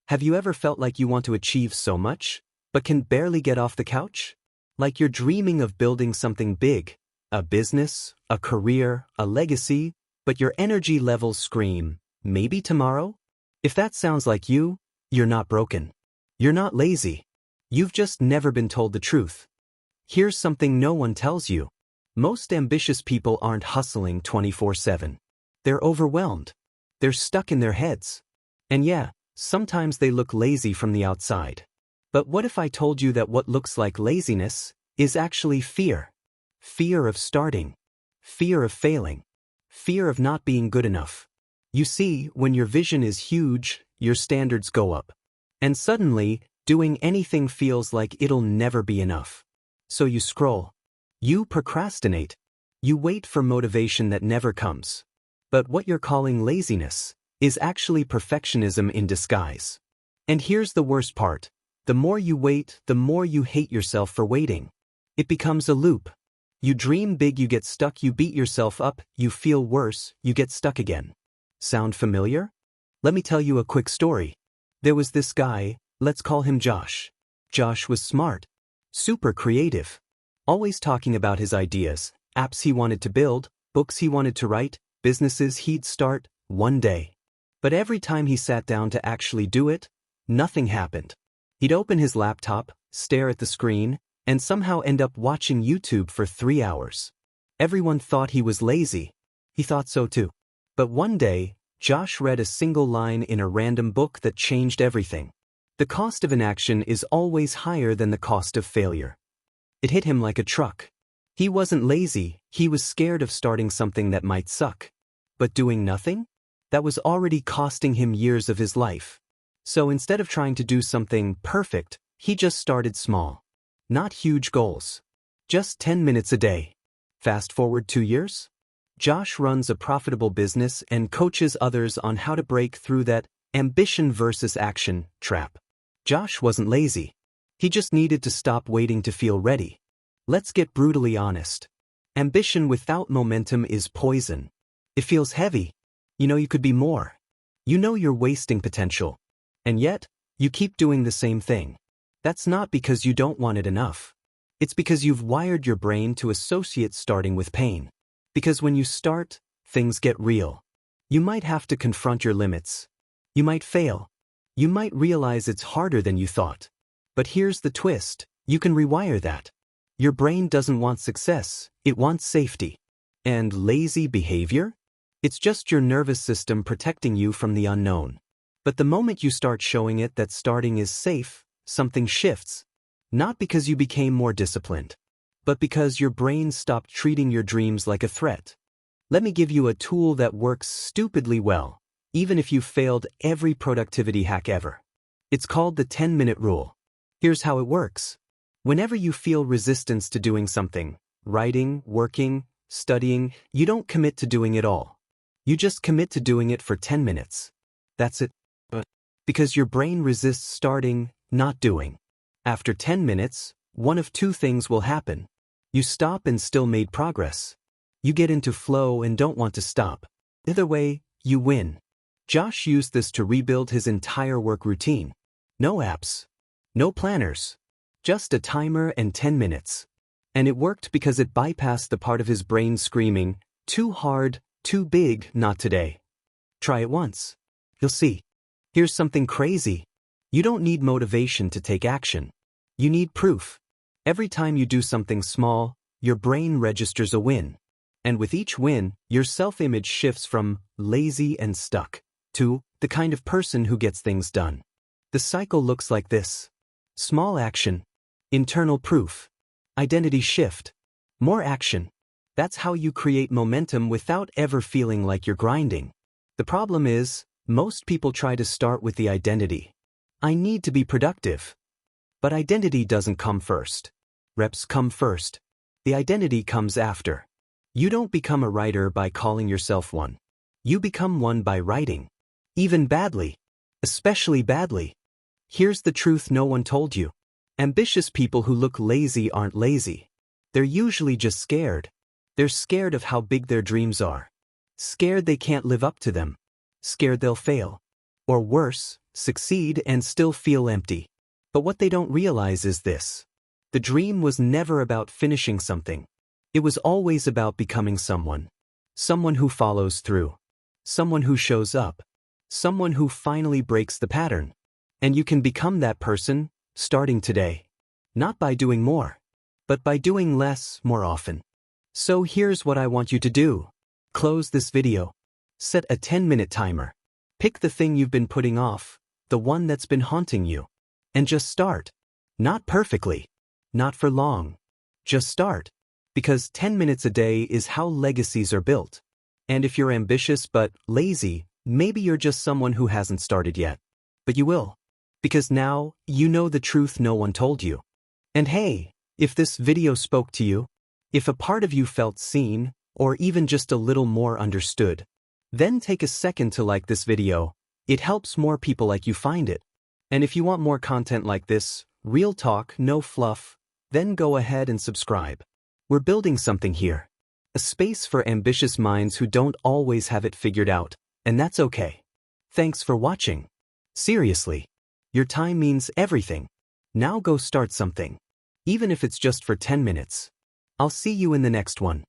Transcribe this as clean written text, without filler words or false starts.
Have you ever felt like you want to achieve so much, but can barely get off the couch? Like you're dreaming of building something big, a business, a career, a legacy, but your energy levels scream, maybe tomorrow? If that sounds like you, you're not broken. You're not lazy. You've just never been told the truth. Here's something no one tells you. Most ambitious people aren't hustling 24/7. They're overwhelmed. They're stuck in their heads. And yeah, sometimes they look lazy from the outside. But what if I told you that what looks like laziness is actually fear? Fear of starting. Fear of failing. Fear of not being good enough. You see, when your vision is huge, your standards go up. And suddenly, doing anything feels like it'll never be enough. So you scroll. You procrastinate. You wait for motivation that never comes. But what you're calling laziness is actually perfectionism in disguise. And here's the worst part. The more you wait, the more you hate yourself for waiting. It becomes a loop. You dream big, you get stuck, you beat yourself up, you feel worse, you get stuck again. Sound familiar? Let me tell you a quick story. There was this guy, let's call him Josh. Josh was smart, super creative, always talking about his ideas, apps he wanted to build, books he wanted to write, businesses he'd start one day. But every time he sat down to actually do it, nothing happened. He'd open his laptop, stare at the screen, and somehow end up watching YouTube for 3 hours. Everyone thought he was lazy. He thought so too. But one day, Josh read a single line in a random book that changed everything. The cost of inaction is always higher than the cost of failure. It hit him like a truck. He wasn't lazy, he was scared of starting something that might suck. But doing nothing? That was already costing him years of his life. So instead of trying to do something perfect, he just started small. Not huge goals. Just 10 minutes a day. Fast forward 2 years? Josh runs a profitable business and coaches others on how to break through that ambition versus action trap. Josh wasn't lazy. He just needed to stop waiting to feel ready. Let's get brutally honest. Ambition without momentum is poison. It feels heavy. You know you could be more. You know you're wasting potential. And yet, you keep doing the same thing. That's not because you don't want it enough. It's because you've wired your brain to associate starting with pain. Because when you start, things get real. You might have to confront your limits. You might fail. You might realize it's harder than you thought. But here's the twist. You can rewire that. Your brain doesn't want success, it wants safety. And lazy behavior? It's just your nervous system protecting you from the unknown. But the moment you start showing it that starting is safe, something shifts. Not because you became more disciplined, but because your brain stopped treating your dreams like a threat. Let me give you a tool that works stupidly well, even if you failed every productivity hack ever. It's called the 10-minute rule. Here's how it works. Whenever you feel resistance to doing something, writing, working, studying, you don't commit to doing it all. You just commit to doing it for 10 minutes. That's it. Because your brain resists starting, not doing. After 10 minutes, one of two things will happen. You stop and still made progress. You get into flow and don't want to stop. Either way, you win. Josh used this to rebuild his entire work routine. No apps. No planners. Just a timer and 10 minutes. And it worked because it bypassed the part of his brain screaming, too hard, too big, not today. Try it once. You'll see. Here's something crazy. You don't need motivation to take action. You need proof. Every time you do something small, your brain registers a win. And with each win, your self-image shifts from lazy and stuck to the kind of person who gets things done. The cycle looks like this. Small action. Internal proof. Identity shift. More action. That's how you create momentum without ever feeling like you're grinding. The problem is, most people try to start with the identity. I need to be productive. But identity doesn't come first. Reps come first. The identity comes after. You don't become a writer by calling yourself one. You become one by writing. Even badly. Especially badly. Here's the truth no one told you. Ambitious people who look lazy aren't lazy. They're usually just scared. They're scared of how big their dreams are. Scared they can't live up to them. Scared they'll fail. Or worse, succeed, and still feel empty. But what they don't realize is this. The dream was never about finishing something. It was always about becoming someone. Someone who follows through. Someone who shows up. Someone who finally breaks the pattern. And you can become that person, starting today. Not by doing more, but by doing less more often. So here's what I want you to do. Close this video. Set a 10-minute timer. Pick the thing you've been putting off, the one that's been haunting you. And just start. Not perfectly. Not for long. Just start. Because 10 minutes a day is how legacies are built. And if you're ambitious but lazy, maybe you're just someone who hasn't started yet. But you will. Because now, you know the truth no one told you. And hey, if this video spoke to you, if a part of you felt seen, or even just a little more understood, then take a second to like this video. It helps more people like you find it. And if you want more content like this, real talk, no fluff, then go ahead and subscribe. We're building something here. A space for ambitious minds who don't always have it figured out, and that's okay. Thanks for watching. Seriously. Your time means everything. Now go start something. Even if it's just for 10 minutes. I'll see you in the next one.